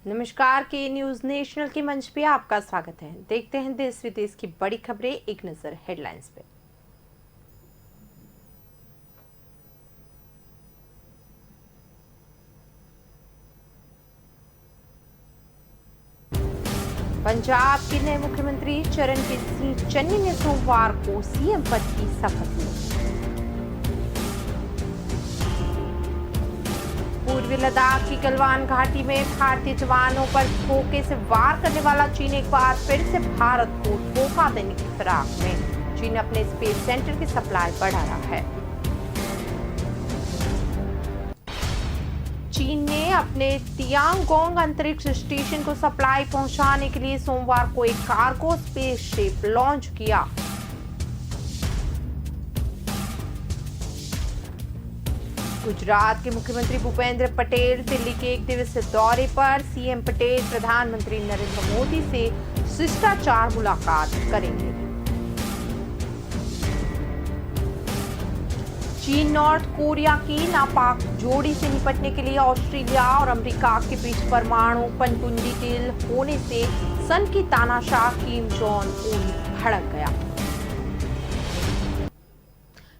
नमस्कार के news national के मंच पे आपका स्वागत है। देखते हैं देश विदेश की बड़ी खबरें, एक नजर हेडलाइंस पे। पंजाब के नए मुख्यमंत्री चरणजीत सिंह चन्नी ने सोमवार को सीएम पद की शपथ ली। पूर्वी लद्दाख की गलवान घाटी में भारतीय जवानों पर धोखे से वार करने वाला चीन एक बार फिर से भारत को धोखा देने की फिराक में। चीन अपने स्पेस सेंटर की सप्लाई बढ़ा रहा है। चीन ने अपने तियांगोंग अंतरिक्ष स्टेशन को सप्लाई पहुंचाने के लिए सोमवार को एक कार्गो स्पेसशिप लॉन्च किया। गुजरात के मुख्यमंत्री भूपेंद्र पटेल दिल्ली के एक दिवसीय दौरे पर। सीएम पटेल प्रधानमंत्री नरेंद्र मोदी से शिष्टाचार मुलाकात करेंगे। चीन नॉर्थ कोरिया की नापाक जोड़ी से निपटने के लिए ऑस्ट्रेलिया और अमेरिका के बीच परमाणु पनडुब्बी डील होने से सन की तानाशाह किम जोंग उन भड़क गया।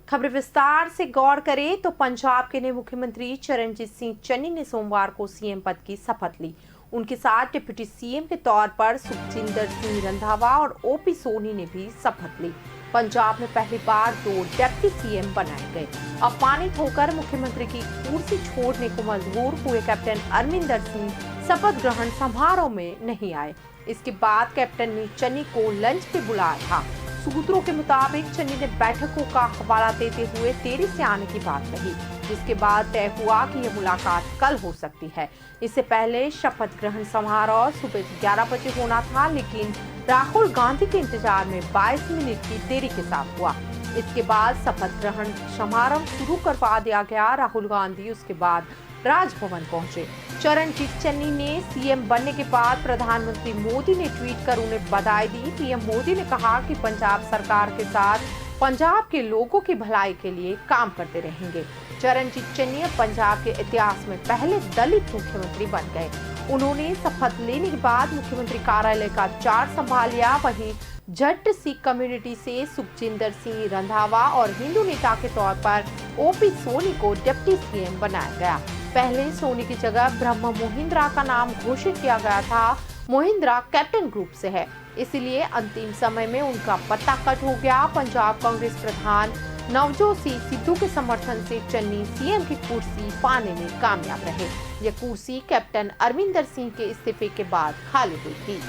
खबर विस्तार से गौर करें तो पंजाब के नए मुख्यमंत्री चरणजीत सिंह चन्नी ने सोमवार को सीएम पद की शपथ ली। उनके साथ डिप्टी सीएम के तौर पर सुखजिंदर सिंह रंधावा और ओपी सोनी ने भी शपथ ली। पंजाब में पहली बार 2 डिप्टी सीएम बनाए गए। अपमानित होकर मुख्यमंत्री की कुर्सी छोड़ने को मजबूर हुए कैप्टन अमरिंदर सिंह शपथ ग्रहण समारोह में नहीं आए। इसके बाद कैप्टन ने चन्नी को लंच पे बुलाया था। सूत्रों के मुताबिक चन्नी ने बैठकों का हवाला देते हुए देरी से आने की बात कही, जिसके बाद तय हुआ कि यह मुलाकात कल हो सकती है। इससे पहले शपथ ग्रहण समारोह सुबह 11 बजे होना था, लेकिन राहुल गांधी के इंतजार में 22 मिनट की देरी के साथ हुआ। इसके बाद शपथ ग्रहण समारोह शुरू करवा दिया गया। राहुल गांधी उसके बाद राजभवन पहुंचे। चरणजीत चन्नी ने सीएम बनने के बाद प्रधानमंत्री मोदी ने ट्वीट कर उन्हें बधाई दी। पीएम मोदी ने कहा कि पंजाब सरकार के साथ पंजाब के लोगों की भलाई के लिए काम करते रहेंगे। चरणजीत चन्नी पंजाब के इतिहास में पहले दलित मुख्यमंत्री बन गए। उन्होंने शपथ लेने के बाद मुख्यमंत्री कार्यालय का चार्ज संभाल लिया। वहीं जट सिख कम्युनिटी से सुखजिंदर सिंह रंधावा और हिंदू नेता के तौर पर ओपी सोनी को डिप्टी सीएम बनाया गया। पहले सोनी की जगह ब्रह्म मोहिंद्रा का नाम घोषित किया गया था। मोहिंद्रा कैप्टन ग्रुप से है, इसलिए अंतिम समय में उनका पत्ता कट हो गया। पंजाब कांग्रेस प्रधान नवजोत सिंह सिद्धू के समर्थन से चन्नी सीएम की कुर्सी पाने में कामयाब रहे। यह कुर्सी कैप्टन अमरिंदर सिंह के इस्तीफे के बाद खाली हुई थी।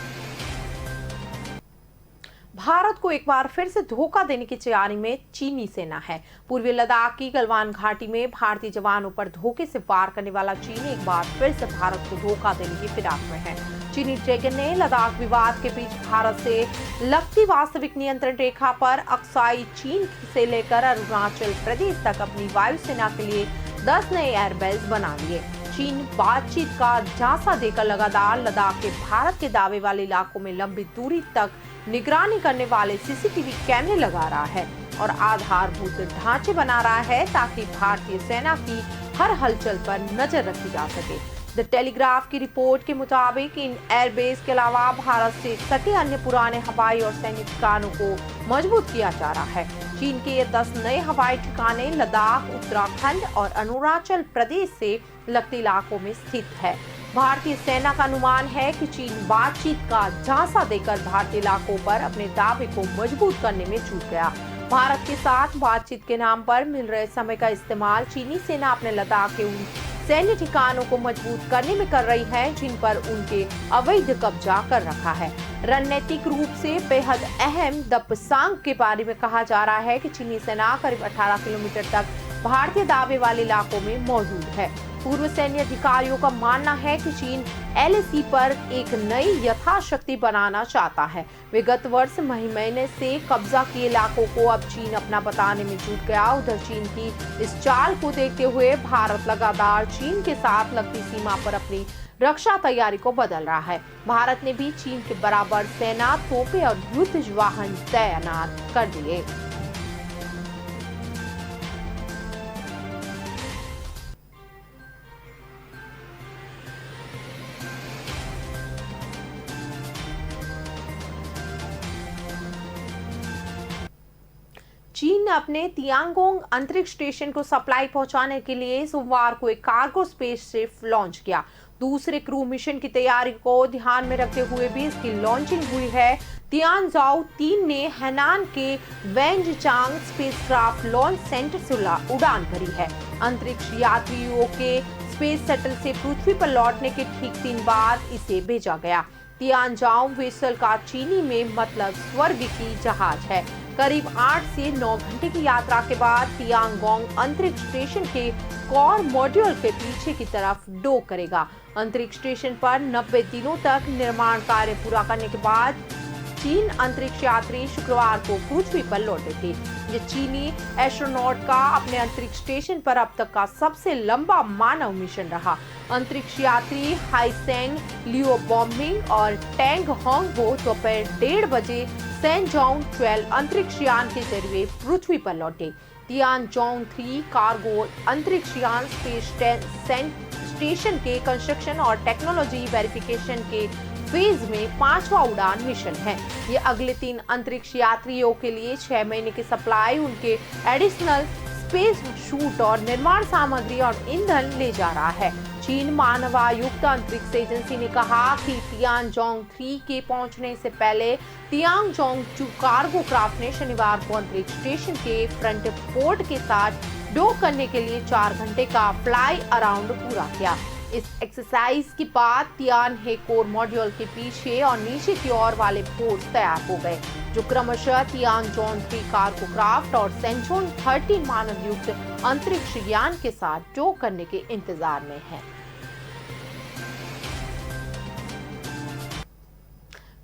भारत को एक बार फिर से धोखा देने की तैयारी में चीनी सेना है। पूर्वी लद्दाख की गलवान घाटी में भारतीय जवानों पर धोखे से वार करने वाला चीन एक बार फिर से भारत को धोखा देने की फिराक में है। चीनी ड्रैगन ने लद्दाख विवाद के बीच भारत से लगती वास्तविक नियंत्रण रेखा पर अक्साई चीन से लेकर अरुणाचल प्रदेश तक अपनी वायुसेना के लिए 10 नए एयरबेस बना लिए। चीन बातचीत का झांसा देकर लगातार लद्दाख के भारत के दावे वाले इलाकों में लंबी दूरी तक निगरानी करने वाले सीसीटीवी कैमरे लगा रहा है और आधारभूत ढांचे बना रहा है, ताकि भारतीय सेना की हर हलचल पर नजर रखी जा सके। द टेलीग्राफ की रिपोर्ट के मुताबिक इन एयरबेस के अलावा भारत से सटे अन्य पुराने हवाई और सैन्य ठिकानों को मजबूत किया जा रहा है। चीन के ये 10 नए हवाई ठिकाने लद्दाख, उत्तराखंड और अरुणाचल प्रदेश से लगते इलाकों में स्थित है। भारतीय सेना का अनुमान है कि चीन बातचीत का झांसा देकर भारतीय इलाकों पर अपने दावे को मजबूत करने में जुट गया। भारत के साथ बातचीत के नाम पर मिल रहे समय का इस्तेमाल चीनी सेना अपने लद्दाख के उन सैन्य ठिकानों को मजबूत करने में कर रही है, जिन पर उनके अवैध कब्जा कर रखा है। रणनीतिक रूप से बेहद अहम दपसांग के बारे में कहा जा रहा है कि चीनी सेना करीब 18 किलोमीटर तक भारतीय दावे वाले इलाकों में मौजूद है। पूर्व सैन्य अधिकारियों का मानना है कि चीन एलएसी पर एक नई यथाशक्ति बनाना चाहता है। वे गत वर्ष महीने से कब्जा किए इलाकों को अब चीन अपना बताने में जुट गया। उधर चीन की इस चाल को देखते हुए भारत लगातार चीन के साथ लगती सीमा पर अपनी रक्षा तैयारी को बदल रहा है। भारत ने भी चीन के बराबर सेना, तोपें और युद्ध वाहन तैनात कर दिए। अपने तियांगोंग अंतरिक्ष स्टेशन को सप्लाई पहुंचाने के लिए सोमवार को एक कार्गो स्पेसशिप लॉन्च किया। दूसरे क्रू मिशन की तैयारी को ध्यान में रखते हुए भी इसकी लॉन्चिंग हुई है। तियानजाओ 3 ने हैनान के वेंगचांग स्पेसक्राफ्ट लॉन्च सेंटर से उड़ान भरी है। अंतरिक्ष यात्रियों के स्पेस शटल से पृथ्वी पर लौटने के ठीक 3 बाद इसे भेजा गया। तियानजाओ वेसल का चीनी में मतलब स्वर्ग की जहाज है। करीब 8 से 9 घंटे की यात्रा के बाद तियांगोंग अंतरिक्ष स्टेशन के कोर मॉड्यूल के पीछे की तरफ डॉक करेगा। अंतरिक्ष स्टेशन पर 90 दिनों तक निर्माण कार्य पूरा करने के बाद चीन अंतरिक्ष यात्री शुक्रवार को पृथ्वी पर लौटे थे। ये चीनी एस्ट्रोनॉट का अपने अंतरिक्ष स्टेशन पर अब तक का सबसे लंबा मानव मिशन रहा। अंतरिक्ष यात्री हाईसेंग लियोबोमिंग और टैंग होंगबो दोपहर 1:30 बजे सेंजोंग 12 अंतरिक्ष यान के जरिए पृथ्वी पर लौटे। तियानजोंग 3 कार्गो अंतरिक्ष यान स्टेशन के कंस्ट्रक्शन और टेक्नोलॉजी वेरिफिकेशन के फेज में 5वां उड़ान मिशन है। ये अगले 3 अंतरिक्ष यात्रियों के लिए 6 महीने की सप्लाई, उनके एडिशनल स्पेस शूट और निर्माण सामग्री और ईंधन ले जा रहा है। चीन मानवायुक्त अंतरिक्ष एजेंसी ने कहा कि तियानजोंग 3 के पहुंचने से पहले तियांगजोंग 2 कार्गो क्राफ्ट ने शनिवार को अंतरिक्ष स्टेशन के फ्रंट पोर्ट के साथ डॉक करने के लिए 4 घंटे का फ्लाई अराउंड पूरा किया। इस एक्सरसाइज के बाद तियान हे कोर मॉड्यूल के पीछे और नीचे की ओर वाले पोर्ट तैयार हो गए, जो क्रमशः तियानजोंग 3 कार्गो क्राफ्ट और सेंचोन 13 मानव युक्त अंतरिक्ष यान के साथ डॉक करने के इंतजार में है।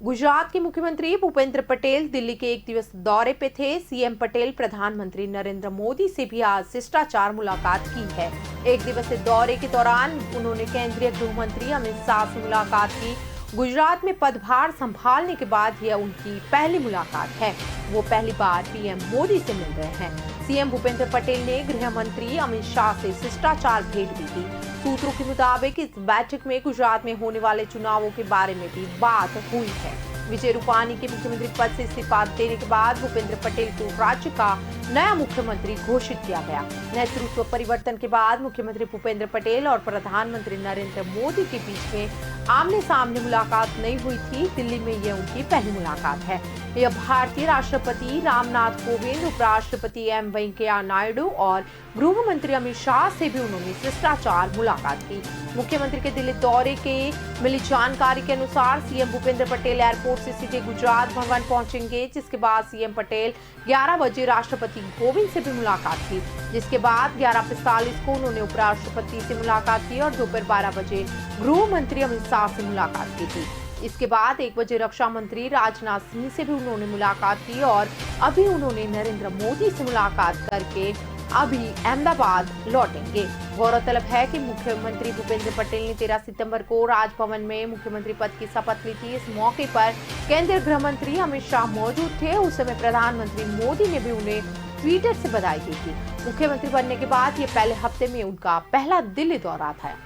गुजरात के मुख्यमंत्री भूपेंद्र पटेल दिल्ली के 1 दिवसीय दौरे पे थे। सीएम पटेल प्रधानमंत्री नरेंद्र मोदी से भी आज शिष्टाचार मुलाकात की है। 1 दिवसीय दौरे के दौरान उन्होंने केंद्रीय गृह मंत्री अमित शाह से मुलाकात की। गुजरात में पदभार संभालने के बाद यह उनकी पहली मुलाकात है। वो पहली बार पीएम मोदी से मिल रहे हैं। सीएम भूपेंद्र पटेल ने गृह मंत्री अमित शाह से शिष्टाचार भेंट भी की। सूत्रों के मुताबिक इस बैठक में गुजरात में होने वाले चुनावों के बारे में भी बात हुई है। विजय रूपानी के मुख्यमंत्री पद से इस्तीफा देने के बाद भूपेंद्र पटेल को राज्य का नया मुख्यमंत्री घोषित किया गया। नेतृत्व परिवर्तन के बाद मुख्यमंत्री भूपेंद्र पटेल और प्रधानमंत्री नरेंद्र मोदी के बीच में आमने सामने मुलाकात नहीं हुई थी। दिल्ली में यह उनकी पहली मुलाकात है। यह भारतीय राष्ट्रपति रामनाथ कोविंद, उपराष्ट्रपति एम वेंकैया नायडू और गृह मंत्री अमित शाह से भी उन्होंने शिष्टाचार मुलाकात की। मुख्यमंत्री के दिल्ली दौरे के मिली जानकारी के अनुसार सीएम भूपेंद्र पटेल एयरपोर्ट से सीधे गुजरात भवन पहुंचेंगे, जिसके बाद सीएम पटेल 11 बजे राष्ट्रपति कोविंद से भी मुलाकात की, जिसके बाद 11:45 को उन्होंने उपराष्ट्रपति से मुलाकात की और दोपहर 12 बजे गृह मंत्री अमित शाह से मुलाकात की थी। इसके बाद 1 बजे रक्षा मंत्री राजनाथ सिंह से भी उन्होंने मुलाकात की और अभी उन्होंने नरेंद्र मोदी से मुलाकात करके अभी अहमदाबाद लौटेंगे। गौरतलब है कि मुख्यमंत्री भूपेंद्र पटेल ने 13 सितंबर को राजभवन में मुख्यमंत्री पद की शपथ ली थी। इस मौके पर केंद्रीय गृह मंत्री अमित शाह मौजूद थे। उस समय प्रधानमंत्री मोदी ने भी उन्हें ट्विटर से बधाई दी थी। मुख्यमंत्री बनने के बाद ये पहले हफ्ते में उनका पहला दिल्ली दौरा था।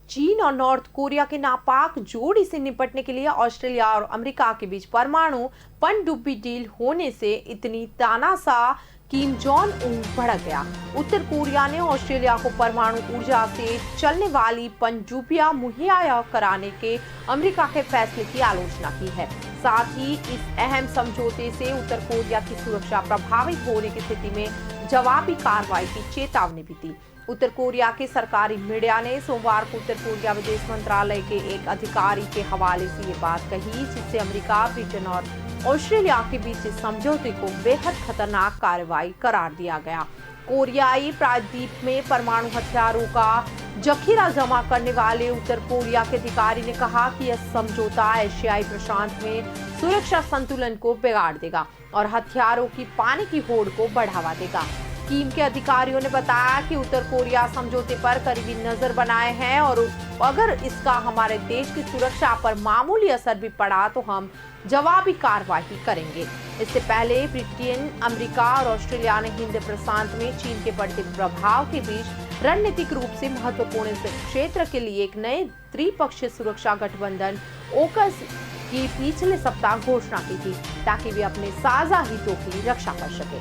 चीन और नॉर्थ कोरिया के नापाक जोड़ी से निपटने के लिए ऑस्ट्रेलिया और अमेरिका के बीच परमाणु पनडुब्बी डील होने से इतनी तानाशाह किम जोंग उन भड़क गया। उत्तर कोरिया ने ऑस्ट्रेलिया को परमाणु ऊर्जा से चलने वाली पनडुब्बियां मुहैया कराने के अमेरिका के फैसले की आलोचना की है। साथ ही इस अहम समझौते से उत्तर कोरिया की सुरक्षा प्रभावित होने की स्थिति में जवाबी कार्रवाई की चेतावनी भी दी। उत्तर कोरिया के सरकारी मीडिया ने सोमवार को उत्तर कोरिया विदेश मंत्रालय के एक अधिकारी के हवाले से ये बात कही, जिससे अमेरिका, ब्रिटेन और ऑस्ट्रेलिया के बीच इस समझौते को बेहद खतरनाक कार्रवाई करार दिया गया। कोरियाई प्रायद्वीप में परमाणु हथियारों का जखीरा जमा करने वाले उत्तर कोरिया के अधिकारी ने कहा कि यह समझौता एशियाई प्रशांत में सुरक्षा संतुलन को बिगाड़ देगा और हथियारों की पानी की होड़ को बढ़ावा देगा। किम के अधिकारियों ने बताया कि उत्तर कोरिया समझौते पर करीबी नजर बनाए हैं और अगर इसका हमारे देश की सुरक्षा पर मामूली असर भी पड़ा तो हम जवाबी कार्रवाई करेंगे। इससे पहले ब्रिटेन, अमेरिका और ऑस्ट्रेलिया ने हिंद प्रशांत में चीन के बढ़ते प्रभाव के बीच रणनीतिक रूप से महत्वपूर्ण क्षेत्र के लिए एक नए त्रिपक्षीय सुरक्षा गठबंधन ओकस की पिछले सप्ताह घोषणा की थी ताकि वे अपने साझा हितों की रक्षा कर सके।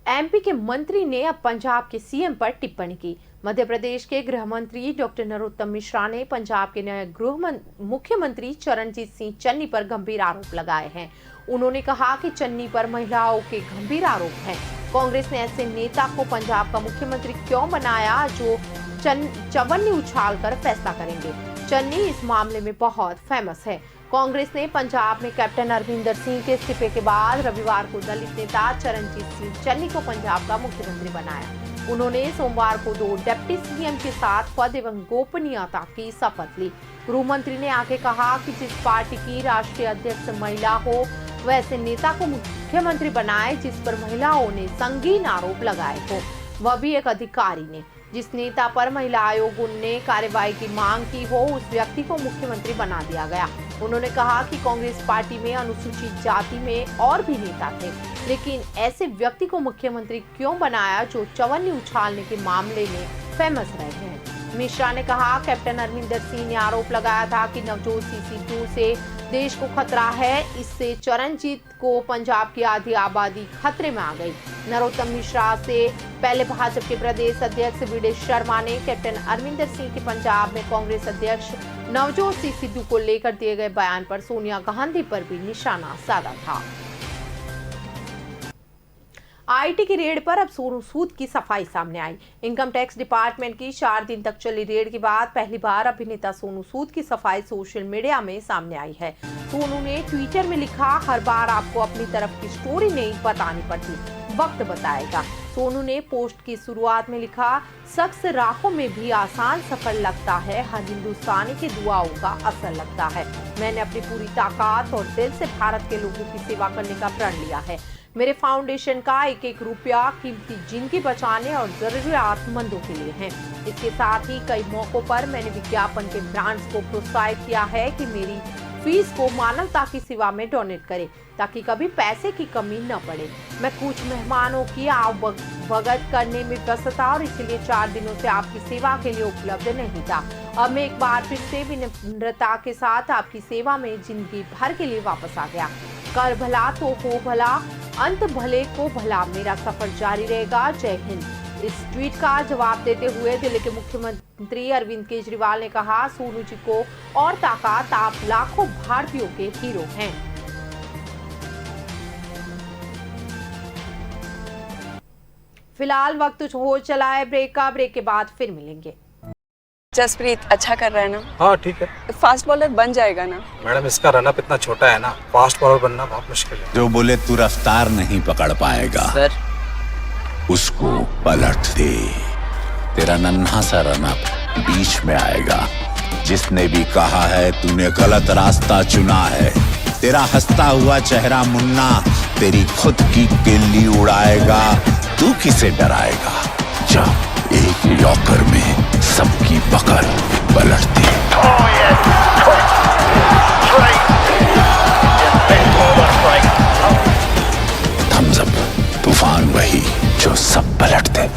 एमपी के मंत्री ने अब पंजाब के सीएम पर टिप्पणी की। मध्य प्रदेश के गृह मंत्री डॉक्टर नरोत्तम मिश्रा ने पंजाब के नए मुख्यमंत्री चरणजीत सिंह चन्नी पर गंभीर आरोप लगाए हैं। उन्होंने कहा कि चन्नी पर महिलाओं के गंभीर आरोप हैं। कांग्रेस ने ऐसे नेता को पंजाब का मुख्यमंत्री क्यों बनाया जो चवन्नी उछाल कर फैसला करेंगे। चन्नी इस मामले में बहुत फेमस है। कांग्रेस ने पंजाब में कैप्टन अरविंदर सिंह के इस्तीफे के बाद रविवार को दलित नेता चरणजीत सिंह चन्नी को पंजाब का मुख्यमंत्री बनाया। उन्होंने सोमवार को 2 डिप्टी सीएम के साथ पद एवं गोपनीयता की शपथ ली। गृह मंत्री ने आगे कहा कि जिस पार्टी की राष्ट्रीय अध्यक्ष महिला हो वैसे नेता को मुख्यमंत्री बनाए जिस पर महिलाओं ने संगीन आरोप लगाए हो, वह भी एक अधिकारी ने। जिस नेता पर महिला आयोग ने कार्रवाई की मांग की हो उस व्यक्ति को मुख्यमंत्री बना दिया गया। उन्होंने कहा कि कांग्रेस पार्टी में अनुसूचित जाति में और भी नेता थे, लेकिन ऐसे व्यक्ति को मुख्यमंत्री क्यों बनाया जो चवन्नी उछालने के मामले में फेमस रहे हैं। मिश्रा ने कहा कैप्टन अरविंदर सिंह ने आरोप लगाया था कि नवजोत सिंह सिद्धू से देश को खतरा है। इससे चरणजीत को पंजाब की आधी आबादी खतरे में आ गई। नरोत्तम मिश्रा से पहले भाजपा के प्रदेश अध्यक्ष वीडी शर्मा ने कैप्टन अरविंदर सिंह के पंजाब में कांग्रेस अध्यक्ष नवजोत सिंह सिद्धू को लेकर दिए गए बयान पर सोनिया गांधी पर भी निशाना साधा था। आईटी की रेड पर अब सोनू सूद की सफाई सामने आई। इनकम टैक्स डिपार्टमेंट की 4 दिन तक चली रेड के बाद पहली बार अभिनेता सोनू सूद की सफाई सोशल मीडिया में सामने आई है। सोनू ने ट्विटर में लिखा, हर बार आपको अपनी तरफ की स्टोरी नहीं बतानी पड़ती, वक्त बताएगा। सोनू ने पोस्ट की शुरुआत में लिखा, शख्स राहों में भी आसान सफर लगता है, हर हिंदुस्तानी की दुआओं का असर लगता है। मैंने अपनी पूरी ताकत और दिल से भारत के लोगों की सेवा करने का प्रण लिया है। मेरे फाउंडेशन का एक एक रुपया कीमती जिंदगी बचाने और जरूरतमंदों के लिए है। इसके साथ ही कई मौकों पर मैंने विज्ञापन के ब्रांड्स को प्रोत्साहित किया है कि मेरी फीस को मानवता की सेवा में डोनेट करें ताकि कभी पैसे की कमी न पड़े। मैं कुछ मेहमानों की आवभगत करने में व्यस्त था और इसीलिए 4 दिनों से आपकी सेवा के लिए उपलब्ध नहीं था। अब मैं एक बार फिर से विनम्रता के साथ आपकी सेवा में जिंदगी भर के लिए वापस आ गया। कर भला तो हो भला, अंत भले को भला, मेरा सफर जारी रहेगा। जय हिंद। इस ट्वीट का जवाब देते हुए दिल्ली के मुख्यमंत्री अरविंद केजरीवाल ने कहा, सोनू जी को और ताकत, आप लाखों भारतीयों के हीरो हैं। फिलहाल वक्त हो चला है ब्रेक का, ब्रेक के बाद फिर मिलेंगे। जसप्रीत अच्छा कर रहा है ना? हाँ ठीक है। फास्ट बॉलर बन जाएगा ना? मैडम इसका रनअप इतना छोटा है ना, फास्ट बॉलर बनना बहुत मुश्किल है। जो बोले तू रफ्तार नहीं पकड़ पाएगा सर, उसको पलट दे। तेरा नन्हा सा रनअप बीच में आएगा। जिसने भी कहा है तूने गलत रास्ता चुना है, तेरा हंसता हुआ चेहरा मुन्ना तेरी खुद की किल्ली उड़ाएगा। तू किसे डराएगा? जा एक लॉकर में सबकी पकड़ पलट दे। थम्स अप, तूफान वही जो सब पलट दे।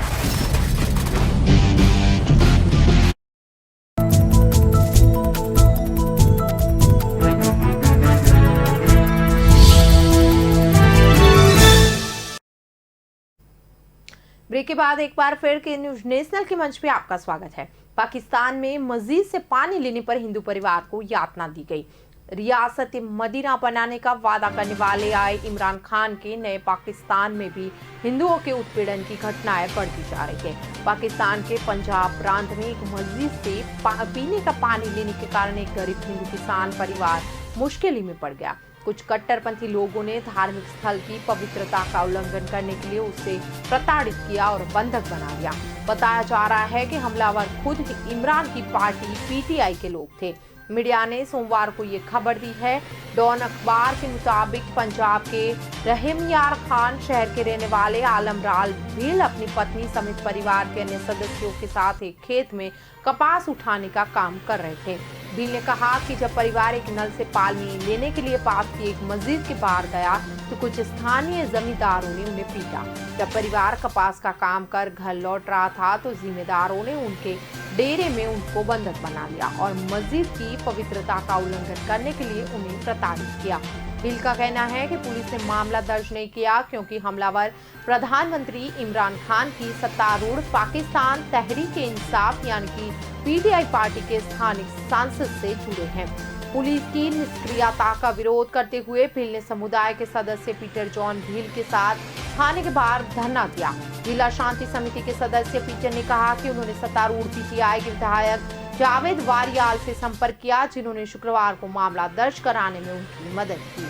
ब्रेक के बाद एक बार फिर के न्यूज नेशनल के मंच पे आपका स्वागत है। पाकिस्तान में मस्जिद से पानी लेने पर हिंदू परिवार को यातना दी गई। रियासत मदीना बनाने का वादा करने वाले आए इमरान खान के नए पाकिस्तान में भी हिंदुओं के उत्पीड़न की घटनाएं बढ़ती जा रही है। पाकिस्तान के पंजाब प्रांत में एक मस्जिद से पीने का पानी लेने के कारण एक गरीब हिंदू किसान परिवार मुश्किल में पड़ गया। कुछ कट्टरपंथी लोगों ने धार्मिक स्थल की पवित्रता का उल्लंघन करने के लिए उसे प्रताड़ित किया और बंधक बना लिया। बताया जा रहा है कि हमलावर खुद इमरान की पार्टी पीटीआई के लोग थे। मीडिया ने सोमवार को ये खबर दी है। डॉन अखबार के मुताबिक पंजाब के रहमयार खान शहर के रहने वाले आलम लाल भील अपनी पत्नी समेत परिवार के अन्य सदस्यों के साथ एक खेत में कपास उठाने का काम कर रहे थे। भील ने कहा कि जब परिवार एक नल से पानी लेने के लिए पास की एक मस्जिद के बाहर गया तो कुछ स्थानीय जमींदारों ने उन्हें पीटा। जब परिवार कपास का काम कर घर लौट रहा था तो जिम्मेदारों ने उनके डेरे में उनको बंधक बना लिया और मस्जिद की पवित्रता का उल्लंघन करने के लिए उन्हें प्रताड़ित किया। भील का कहना है कि पुलिस ने मामला दर्ज नहीं किया क्योंकि हमलावर प्रधानमंत्री इमरान खान की सत्तारूढ़ पाकिस्तान तहरीक-ए-इंसाफ यानी कि पीटीआई पार्टी के स्थानिक सांसद से जुड़े हैं। पुलिस की निष्क्रियता का विरोध करते हुए भील ने समुदाय के सदस्य पीटर जॉन भील के साथ थाने के बाहर धरना दिया। जिला शांति समिति के सदस्य पीटर ने कहा कि उन्होंने सत्तारूढ़ पीटीआई के विधायक जावेद वारियाल से संपर्क किया, जिन्होंने शुक्रवार को मामला दर्ज कराने में उनकी मदद की।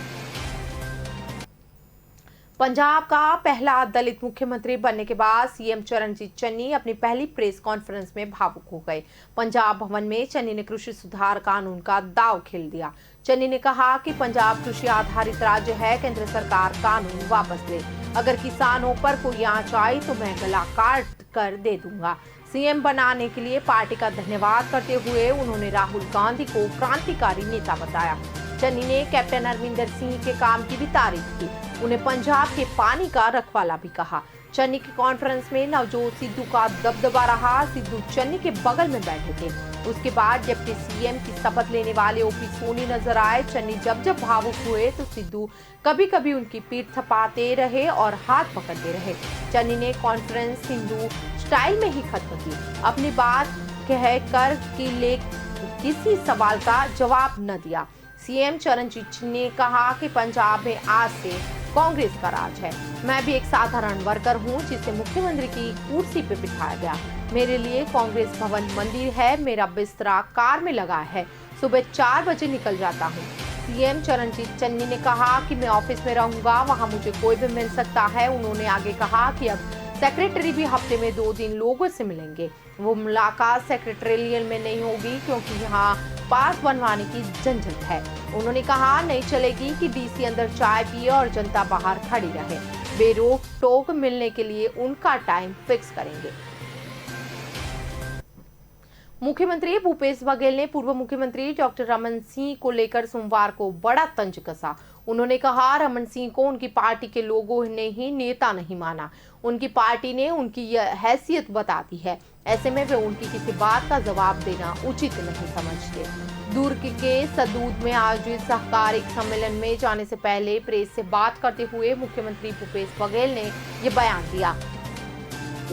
पंजाब का पहला दलित मुख्यमंत्री बनने के बाद सीएम चरणजीत चन्नी अपनी पहली प्रेस कॉन्फ्रेंस में भावुक हो गए। पंजाब भवन में चन्नी ने कृषि सुधार कानून का दांव खेल दिया। चन्नी ने कहा कि पंजाब कृषि आधारित राज्य है, केंद्र सरकार कानून वापस ले। अगर किसानों पर कोई आंच आई तो मैं गला काट कर दे दूंगा। सीएम बनाने के लिए पार्टी का धन्यवाद करते हुए उन्होंने राहुल गांधी को क्रांतिकारी नेता बताया। चन्नी ने कैप्टन अरविंदर सिंह के काम की भी तारीफ की। उन्हें पंजाब के पानी का रखवाला भी कहा। चन्नी की कॉन्फ्रेंस में नवजोत सिद्धू का दबदबा रहा। सिद्धू चन्नी के बगल में बैठे थे। उसके बाद डिप्टी सीएम की शपथ लेने वाले ओपी सोनी नजर आए। चन्नी जब भावुक हुए तो सिद्धू कभी कभी उनकी पीठ थपाते रहे और हाथ पकड़ते रहे। चन्नी ने कॉन्फ्रेंस हिंदू स्टाइल में ही खत्म की। अपनी बात कहकर किसी सवाल का जवाब न दिया। सीएम चरणजीत ने कहा कि पंजाब में आज से कांग्रेस का राज है। मैं भी एक साधारण वर्कर हूं जिसे मुख्यमंत्री की कुर्सी पे बिठाया गया। मेरे लिए कांग्रेस भवन मंदिर है। मेरा बिस्तरा कार में लगा है। सुबह 4 बजे निकल जाता हूं। सीएम चरणजीत चन्नी ने कहा कि मैं ऑफिस में रहूंगा, वहां मुझे कोई भी मिल सकता है। उन्होंने आगे कहा कि अब सेक्रेटरी भी हफ्ते में 2 दिन लोगों से मिलेंगे। वो मुलाकात सेक्रेटरियल में नहीं होगी क्योंकि यहाँ पास बनवाने की झंझट है। उन्होंने कहा नहीं चलेगी कि डीसी अंदर चाय पिए और जनता बाहर खड़ी रहे। बेरोक टोक मिलने के लिए उनका टाइम फिक्स करेंगे। मुख्यमंत्री भूपेश बघेल ने पूर्व मुख्यमंत्री डॉक्टर रमन सिंह को लेकर सोमवार को बड़ा तंज कसा। उन्होंने कहा रमन सिंह को उनकी पार्टी के लोगों ने ही नेता नहीं माना। उनकी पार्टी ने उनकी यह हैसियत बताती है। ऐसे में वे उनकी किसी बात का जवाब देना उचित नहीं समझते। दुर्ग के सदूद में आयोजित सहकारी सम्मेलन में जाने से पहले प्रेस से बात करते हुए मुख्यमंत्री भूपेश बघेल ने यह बयान दिया।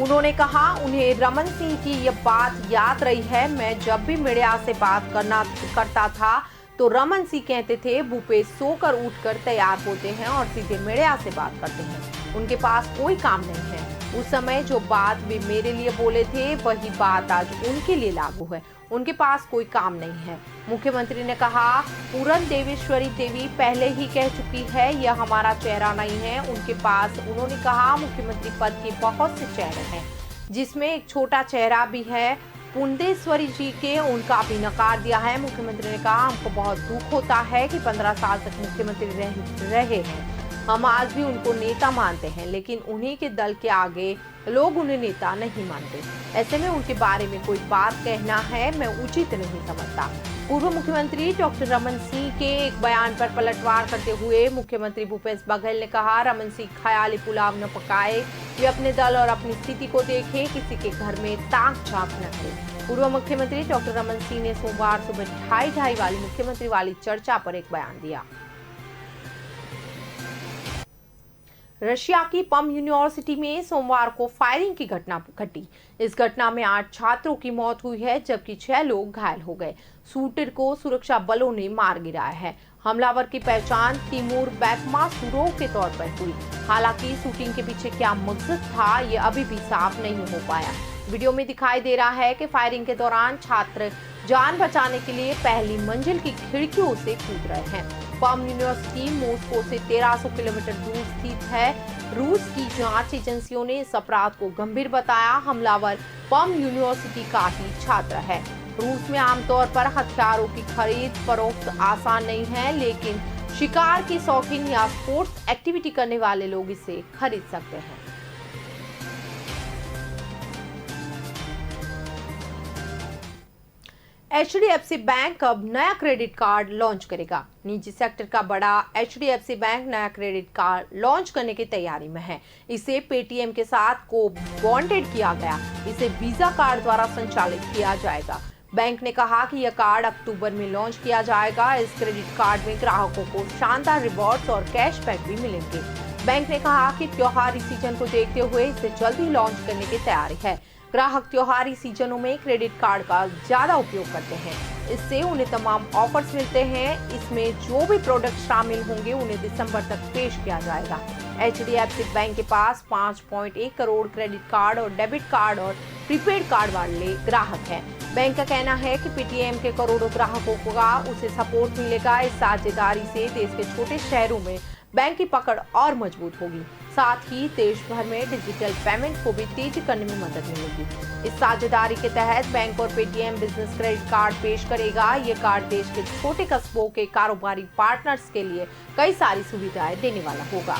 उन्होंने कहा उन्हें रमन सिंह की यह बात याद रही है। मैं जब भी मीडिया से बात करता था तो रमन सिंह कहते थे भूपेश सोकर उठकर तैयार होते हैं और सीधे मीडिया से बात करते हैं। उनके पास कोई काम नहीं है। उस समय जो बात वे मेरे लिए बोले थे वही बात आज उनके लिए लागू है। उनके पास कोई काम नहीं है। मुख्यमंत्री ने कहा पूरन देवेश्वरी देवी पहले ही कह चुकी है यह हमारा चेहरा नहीं है उनके पास। उन्होंने कहा मुख्यमंत्री पद के बहुत से चेहरे हैं जिसमें एक छोटा चेहरा भी है। पुंडेश्वरी जी के उनका भी नकार दिया है। मुख्यमंत्री ने कहा हमको बहुत दुख होता है कि 15 साल तक मुख्यमंत्री रहे हैं। हम आज भी उनको नेता मानते हैं लेकिन उन्हीं के दल के आगे लोग उन्हें नेता नहीं मानते। ऐसे में उनके बारे में कोई बात कहना है मैं उचित नहीं समझता। पूर्व मुख्यमंत्री डॉक्टर रमन सिंह के एक बयान पर पलटवार करते हुए मुख्यमंत्री भूपेश बघेल ने कहा रमन सिंह ख्याली पुलाव न पकाए। वे अपने दल और अपनी स्थिति को देखें, किसी के घर में ताक झांक न करें। पूर्व मुख्यमंत्री डॉक्टर रमन सिंह ने सोमवार सुबह 2:30 वाली मुख्यमंत्री वाली चर्चा पर एक बयान दिया। रशिया की पम यूनिवर्सिटी में सोमवार को फायरिंग की घटना घटी। इस घटना में 8 छात्रों की मौत हुई है जबकि 6 लोग घायल हो गए। शूटर को सुरक्षा बलों ने मार गिराया है। हमलावर की पहचान तिमूर बैकमासुरोव के तौर पर हुई। हालांकि शूटिंग के पीछे क्या मकसद था ये अभी भी साफ नहीं हो पाया। वीडियो में दिखाई दे रहा है कि फायरिंग के दौरान छात्र जान बचाने के लिए पहली मंजिल की खिड़कियों से कूद रहे हैं। पम यूनिवर्सिटी मॉस्को से 1300 किलोमीटर दूर स्थित है। रूस की जांच एजेंसियों ने इस अपराध को गंभीर बताया। हमलावर पम यूनिवर्सिटी का ही छात्र है। रूस में आमतौर पर हथियारों की खरीद फरोख्त आसान नहीं है, लेकिन शिकार की शौकीन या स्पोर्ट्स एक्टिविटी करने वाले लोग इसे खरीद सकते हैं। HDFC बैंक अब नया क्रेडिट कार्ड लॉन्च करेगा। निजी सेक्टर का बड़ा HDFC बैंक नया क्रेडिट कार्ड लॉन्च करने की तैयारी में है। इसे पेटीएम के साथ को बॉन्डेड किया गया। इसे वीजा कार्ड द्वारा संचालित किया जाएगा। बैंक ने कहा कि यह कार्ड अक्टूबर में लॉन्च किया जाएगा। इस क्रेडिट कार्ड में ग्राहकों को शानदार रिवॉर्ड्स और कैशबैक भी मिलेंगे। बैंक ने कहा कि त्योहारी सीजन को देखते हुए इसे जल्दी लॉन्च करने की तैयारी है। ग्राहक त्योहारी सीजनों में क्रेडिट कार्ड का ज्यादा उपयोग करते हैं। इससे उन्हें तमाम ऑफर्स मिलते हैं। इसमें जो भी प्रोडक्ट शामिल होंगे उन्हें दिसंबर तक पेश किया जाएगा। HDFC बैंक के पास 5.1 करोड़ क्रेडिट कार्ड और डेबिट कार्ड और प्रीपेड कार्ड वाले ग्राहक हैं। बैंक का कहना है कि पेटीएम के करोड़ों ग्राहकों को उसे सपोर्ट मिलेगा। इस साझेदारी से देश के छोटे शहरों में बैंक की पकड़ और मजबूत होगी। साथ ही देश भर में डिजिटल पेमेंट को भी तेजी करने में मदद मिलेगी। इस साझेदारी के तहत बैंक और पेटीएम बिजनेस क्रेडिट कार्ड पेश करेगा। ये कार्ड देश के छोटे कस्बों के कारोबारी पार्टनर्स के लिए कई सारी सुविधाएं देने वाला होगा।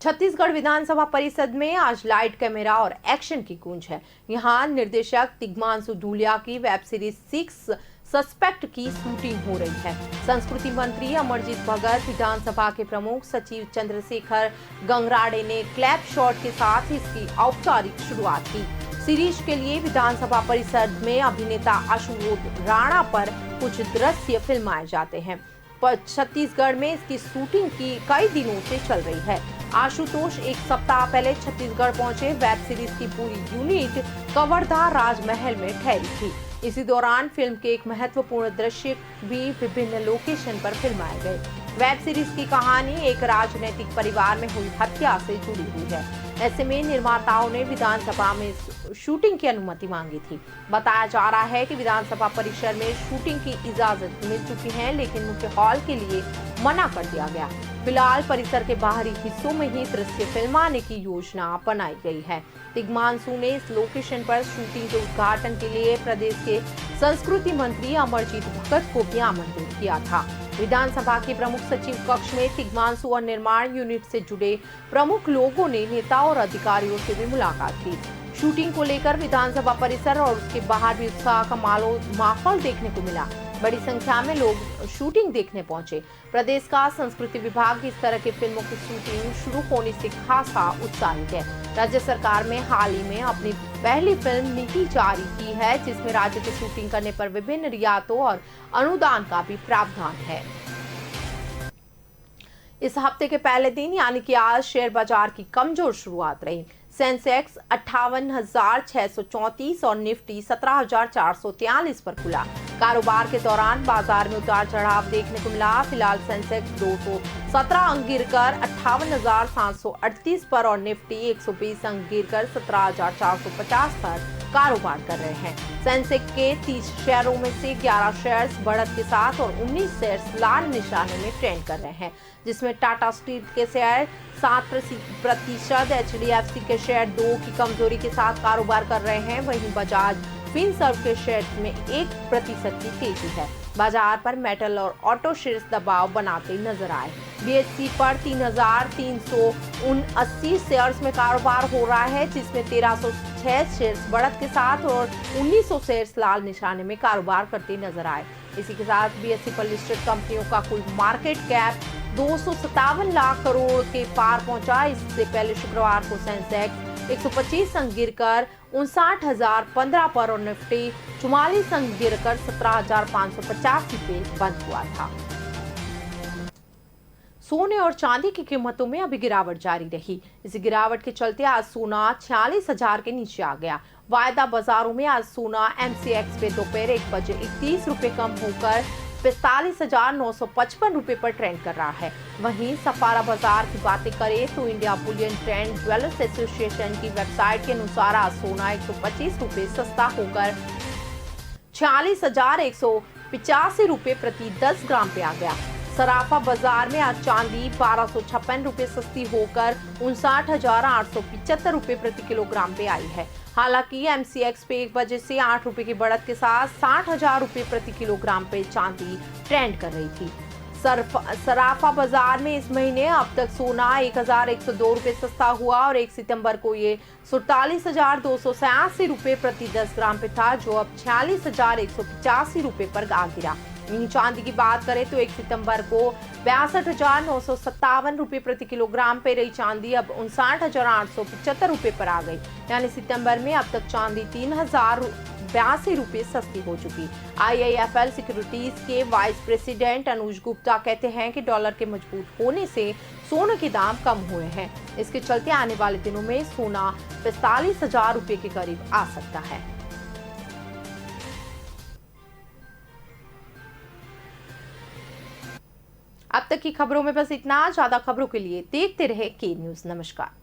छत्तीसगढ़ विधानसभा परिषद में आज लाइट कैमरा और एक्शन की गूंज है। यहाँ निर्देशक तिग्मांशु धूलिया की वेब सीरीज 6 सस्पेक्ट की शूटिंग हो रही है। संस्कृति मंत्री अमरजीत भगत, विधानसभा के प्रमुख सचिव चंद्रशेखर गंगराड़े ने क्लैप शॉट के साथ इसकी औपचारिक शुरुआत की। सीरीज के लिए विधानसभा परिषद में अभिनेता आशुतोष राणा पर कुछ दृश्य फिल्माए जाते हैं। पर छत्तीसगढ़ में इसकी शूटिंग की कई दिनों से चल रही है। आशुतोष एक सप्ताह पहले छत्तीसगढ़ पहुंचे। वेब सीरीज की पूरी यूनिट कवर्धा राजमहल में ठहरी थी। इसी दौरान फिल्म के एक महत्वपूर्ण दृश्य भी विभिन्न लोकेशन पर फिल्माए गए। वेब सीरीज की कहानी एक राजनीतिक परिवार में हुई हत्या से जुड़ी हुई है। ऐसे में निर्माताओं ने विधानसभा में शूटिंग की अनुमति मांगी थी। बताया जा रहा है कि विधानसभा परिसर में शूटिंग की इजाजत मिल चुकी है, लेकिन मुख्य हॉल के लिए मना कर दिया गया। फिलहाल परिसर के बाहरी हिस्सों में ही दृश्य फिल्माने की योजना बनाई गई है। तिग्मांशु ने इस लोकेशन पर शूटिंग के उद्घाटन के लिए प्रदेश के संस्कृति मंत्री अमरजीत भगत को भी आमंत्रित किया था। विधानसभा के प्रमुख सचिव कक्ष में तिग्मांशु और निर्माण यूनिट से जुड़े प्रमुख लोगों ने नेताओं और अधिकारियों से भी मुलाकात की। शूटिंग को लेकर विधानसभा परिसर और उसके बाहर भी उत्साह का माहौल देखने को मिला। बड़ी संख्या में लोग शूटिंग देखने पहुंचे। प्रदेश का संस्कृति विभाग इस तरह की फिल्मों की शूटिंग शुरू होने से खासा उत्साहित है। राज्य सरकार में हाल ही में अपनी पहली फिल्म नीति जारी की है, जिसमें राज्य की शूटिंग करने पर विभिन्न रियायतों और अनुदान का भी प्रावधान है। इस हफ्ते के पहले दिन यानी कि आज शेयर बाजार की कमजोर शुरुआत रही। सेंसेक्स 58,634 और निफ्टी 17,443 पर खुला। कारोबार के दौरान बाजार में उतार चढ़ाव देखने को मिला। फिलहाल सेंसेक्स 217 अंक गिरकर 58,738 पर और निफ्टी 120 अंक गिरकर 17,450 पर कारोबार कर रहे हैं। सेंसेक्स के 30 शेयरों में से 11 शेयर्स बढ़त के साथ और 19 शेयर्स लाल निशाने में ट्रेंड कर रहे हैं, जिसमें टाटा स्टील के शेयर 7%, HDFC के शेयर 2 की कमजोरी के साथ कारोबार कर रहे हैं। वहीं बजाज फिनसर्व के शेयर में 1% की तेजी है। बाजार पर मेटल और ऑटो शेयर्स दबाव बनाते नजर आए। BSE पर 3,379 शेयर्स में कारोबार हो रहा है, जिसमें 1,306 शेयर्स बढ़त के साथ और 1,900 शेयर्स लाल निशाने में कारोबार करते नजर आए। इसी के साथ BSE पर लिस्टेड कंपनियों का कुल मार्केट कैप 257 लाख करोड़ के पार पहुंचा। इससे पहले शुक्रवार को सेंसेक्स 125 अंक गिरकर 59,015 पर और निफ्टी 44 अंक गिरकर 17,585 पे बंद हुआ था। सोने और चांदी की कीमतों में अभी गिरावट जारी रही। इस गिरावट के चलते आज सोना 46,000 के नीचे आ गया। वायदा बाजारों में आज सोना MCX पे दोपहर 1 बजे 31 रुपए कम होकर 45,955 रुपए पर ट्रेंड कर रहा है। वहीं सफारा बाजार की बातें करें तो India Boolean trend jewellers association की वेबसाइट के अनुसार आज सोना 125 रुपए सस्ता होकर 46,185 रुपए प्रति 10 ग्राम पे आ गया। सराफा बाजार में आज चांदी 1256 रुपए सस्ती होकर 59,875 रुपए प्रति किलोग्राम पे आई है। हालांकि MCX पे 1 बजे से 8 रुपए की बढ़त के साथ 60,000 रुपए प्रति किलोग्राम पे चांदी ट्रेंड कर रही थी। सराफा बाजार में इस महीने अब तक सोना 1102 रुपये सस्ता हुआ और 1 सितंबर को ये 47,286 रुपये प्रति 10 ग्राम पे था, जो अब 46,185 रुपये पर आ गिरा। वहीं चांदी की बात करें तो 1 सितंबर को 62,957 रुपये प्रति किलोग्राम पे रही चांदी अब 59,875 रुपये पर आ गई। यानी सितंबर में अब तक चांदी 3,082 रुपये सस्ती हो चुकी। IIFL सिक्योरिटीज के वाइस प्रेसिडेंट अनुज गुप्ता कहते हैं कि डॉलर के मजबूत होने से सोने के दाम कम हुए हैं। इसके चलते आने वाले दिनों में सोना 45,000 रुपये के करीब आ सकता है। अब तक की खबरों में बस इतना। ज्यादा खबरों के लिए देखते रहे के न्यूज़। नमस्कार।